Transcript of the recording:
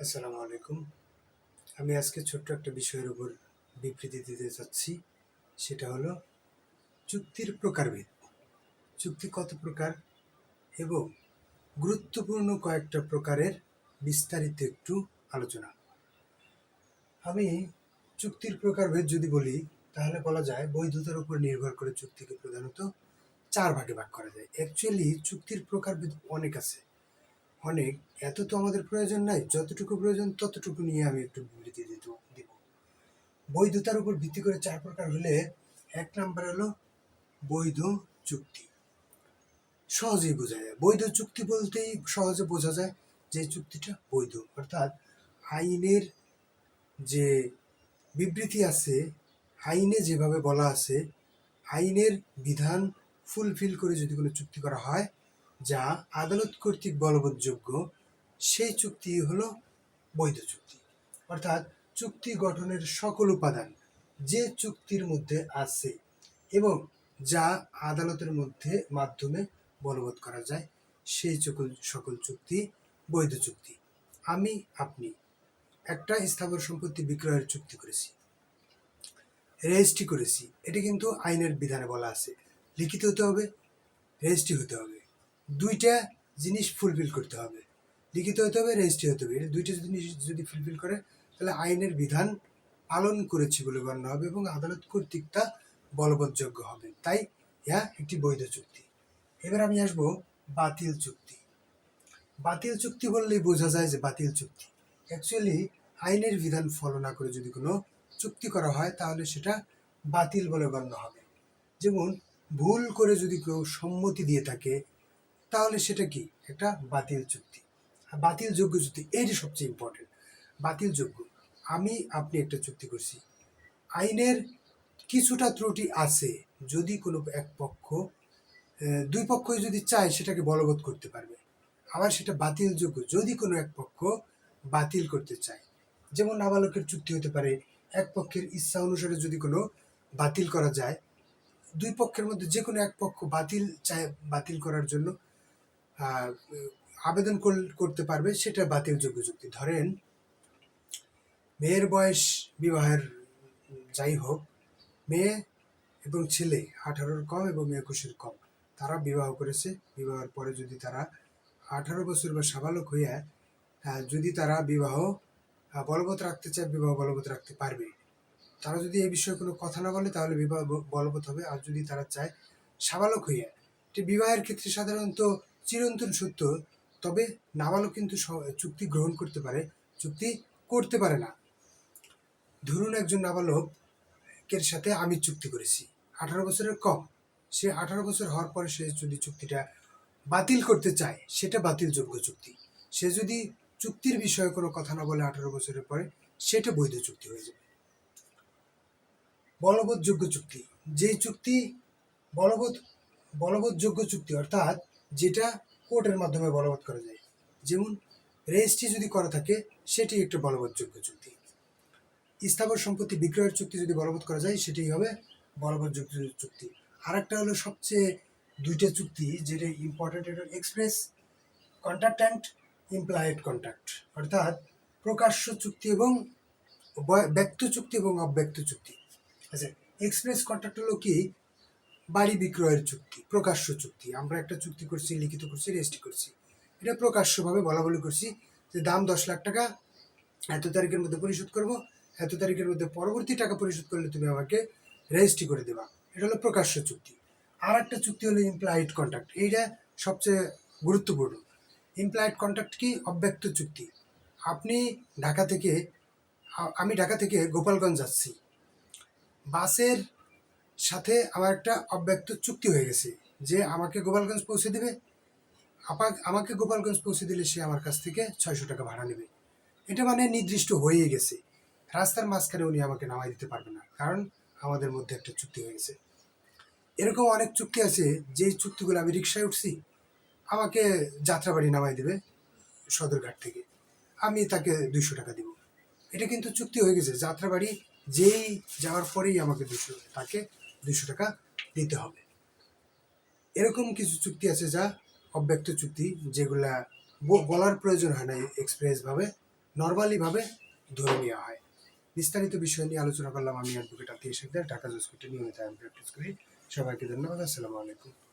আসসালামু আলাইকুম। আমি আজকে ছোট্ট একটা বিষয়ের উপর বিবৃতি দিতে চাচ্ছি। সেটা হলো চুক্তির প্রকারভেদ। চুক্তি কত প্রকার এবং গুরুত্বপূর্ণ কয়েকটা প্রকারের বিস্তারিত একটু আলোচনা। আমি চুক্তির প্রকারভেদ যদি বলি তাহলে বলা যায় বৈধতার উপর নির্ভর করে চুক্তিকে প্রধানত 4 ভাগে ভাগ করা যায়। অ্যাকচুয়ালি চুক্তির প্রকারভেদ অনেক আছে। অনেক, এত তো আমাদের প্রয়োজন নাই, যতটুকু প্রয়োজন ততটুকু নিয়ে আমি একটু বিবৃতি দিব। বৈধতার উপর ভিত্তি করে 4 প্রকার হলে 1 নাম্বার হলো বৈধ চুক্তি। সহজেই বোঝা যায়, বৈধ চুক্তি বলতেই সহজে বোঝা যায় যে চুক্তিটা বৈধ, অর্থাৎ আইনের যে বিবৃতি আছে, আইনে যেভাবে বলা আছে, আইনের বিধান ফুলফিল করে যদি কোনো চুক্তি করা হয় যা আদালত কর্তৃক বলবৎযোগ্য, সেই চুক্তি হলো বৈধ চুক্তি। অর্থাৎ চুক্তি গঠনের সকল উপাদান যে চুক্তির মধ্যে আছে এবং যা আদালতের মাধ্যমে বলবৎ করা যায়, সেই সকল চুক্তি বৈধ চুক্তি। আমি আপনি একটা স্থাবর সম্পত্তি বিক্রয়ের চুক্তি করেছি, রেজিস্ট্রি করেছি, এটি কিন্তু আইনের বিধানে বলা আছে লিখিত হতে হবে, রেজিস্ট্রি হতে হবে, দুইটা জিনিস ফুলফিল করতে হবে, লিখিত হতে হবে, রেজিস্ট্রি হতে হবে। এটা দুইটা জিনিস যদি ফুলফিল করে তাহলে আইনের বিধান পালন করেছি বলে গণ্য হবে এবং আদালত কর্তৃক তা বলবৎযোগ্য হবে, তাই ইহা একটি বৈধ চুক্তি। এবার আমি আসবো বাতিল চুক্তি। বাতিল চুক্তি বললেই বোঝা যায় যে বাতিল চুক্তি অ্যাকচুয়ালি আইনের বিধান ফলো না করে যদি কোনো চুক্তি করা হয় তাহলে সেটা বাতিল বলে গণ্য হবে। যেমন ভুল করে যদি কেউ সম্মতি দিয়ে থাকে তাহলে সেটা কি একটা বাতিল চুক্তি। বাতিল যোগ্য চুক্তি এইটি সবচেয়ে ইম্পর্টেন্ট। বাতিল যোগ্য, আমি আপনি একটা চুক্তি করছি, আইনের কিছুটা ত্রুটি আছে, যদি কোনো এক পক্ষ, দুই পক্ষই যদি চায় সেটাকে বলবৎ করতে পারবে, আবার সেটা বাতিল যোগ্য যদি কোনো এক পক্ষ বাতিল করতে চায়। যেমন নাবালকের চুক্তি হতে পারে, এক পক্ষের ইচ্ছা অনুসারে যদি কোনো বাতিল করা যায়, দুই পক্ষের মধ্যে যে কোনো এক পক্ষ বাতিল করার জন্য আবেদন করতে পারবে, সেটা বাতিলযোগ্য চুক্তি। ধরেন মেয়ের বয়স বিবাহের যাই হোক, মেয়ে এবং ছেলে 18-র কম এবং 21-এর কম, তারা বিবাহ করেছে। বিবাহের পরে যদি তারা 18 বছর বা সাবালক হইয়া যদি তারা বিবাহ বলবৎ রাখতে চায়, বিবাহ বলবৎ রাখতে পারবে। তারা যদি এই বিষয়ে কোনো কথা না বলে তাহলে বিবাহ বলবৎ হবে। আর যদি তারা চায় সাবালক হইয়া, এটি বিবাহের ক্ষেত্রে সাধারণত চিরন্তন সত্য, তবে নাবালক কিন্তু চুক্তি গ্রহণ করতে পারে, চুক্তি করতে পারে না। ধরুন একজন নাবালকের সাথে আমি চুক্তি করেছি, 18 বছরের কম, সে 18 বছর হওয়ার পরে সে যদি চুক্তিটা বাতিল করতে চায় সেটা বাতিলযোগ্য চুক্তি। সে যদি চুক্তির বিষয়ে কোনো কথা না বলে 18 বছরের পরে, সেটা বৈধ চুক্তি হয়ে যাবে। বলবৎযোগ্য চুক্তি, যেই চুক্তি বলবৎযোগ্য চুক্তি, অর্থাৎ যেটা কোর্টের মাধ্যমে বলবৎ করা যায়। যেমন রেজিস্ট্রি যদি করা থাকে সেটি একটা বলবৎযোগ্য চুক্তি। স্থাবর সম্পত্তি বিক্রয়ের চুক্তি যদি বলবৎ করা যায় সেটি হবে বলবৎযোগ্য চুক্তি। আর একটা হলো সবচেয়ে দুইটা চুক্তি যেটা ইম্পর্টেন্ট, এটা express contract and implied contract, অর্থাৎ প্রকাশ্য চুক্তি এবং ব্যক্ত চুক্তি এবং অব্যক্ত চুক্তি। আচ্ছা, এক্সপ্রেস কন্ট্রাক্ট হলো কি, বাড়ি বিক্রয়ের চুক্তি, প্রকাশ্য চুক্তি। আমরা একটা চুক্তি করছি, লিখিত করছি, রেজিস্ট্রি করছি, এটা প্রকাশ্যভাবে বলা বলি করছি যে দাম 10 লাখ টাকা, এত তারিখের মধ্যে পরিশোধ করব, এত তারিখের মধ্যে পরবর্তী টাকা পরিশোধ করলে তুমি আমাকে রেজিস্ট্রি করে দেবা, এটা হলো প্রকাশ্য চুক্তি। আর একটা চুক্তি হলো ইমপ্লায়েড কন্ট্রাক্ট, এইটা সবচেয়ে গুরুত্বপূর্ণ। ইমপ্লায়েড কন্ট্রাক্ট কি, অব্যক্ত চুক্তি। আপনি ঢাকা থেকে, আমি ঢাকা থেকে গোপালগঞ্জ যাচ্ছি, বাসের সাথে আমার একটা অব্যক্ত চুক্তি হয়ে গেছে যে আমাকে গোপালগঞ্জ পৌঁছে দেবে, আমাকে গোপালগঞ্জ পৌঁছে দিলে সে আমার কাছ থেকে 600 টাকা ভাড়া নেবে। এটা মানে নির্দিষ্ট হয়ে গেছে, রাস্তার মাঝখানে উনি আমাকে নামাই দিতে পারবে না, কারণ আমাদের মধ্যে একটা চুক্তি হয়ে গেছে। এরকম অনেক চুক্তি আছে, যেই চুক্তিগুলো আমি রিক্সায় উঠছি, আমাকে যাত্রাবাড়ি নামাই দেবে সদরঘাট থেকে, আমি তাকে 200 টাকা দিব, এটা কিন্তু চুক্তি হয়ে গেছে। যাত্রাবাড়ি যেই যাওয়ার পরেই আমাকে তাকে 200 টাকা দিতে হবে। এরকম কিছু চুক্তি আছে যা অব্যক্ত চুক্তি, যেগুলা বলার প্রয়োজন হয় না এক্সপ্রেসভাবে, নর্মালিভাবে ধরে নেওয়া হয়। বিস্তারিত বিষয় নিয়ে আলোচনা করলাম আমি অ্যাডভোকেট আতিয়া শেখদার, ঢাকা জজ কোর্টে নিয়মিত আইন প্র্যাকটিস করি। সবাইকে ধন্যবাদ। আসসালামু আলাইকুম।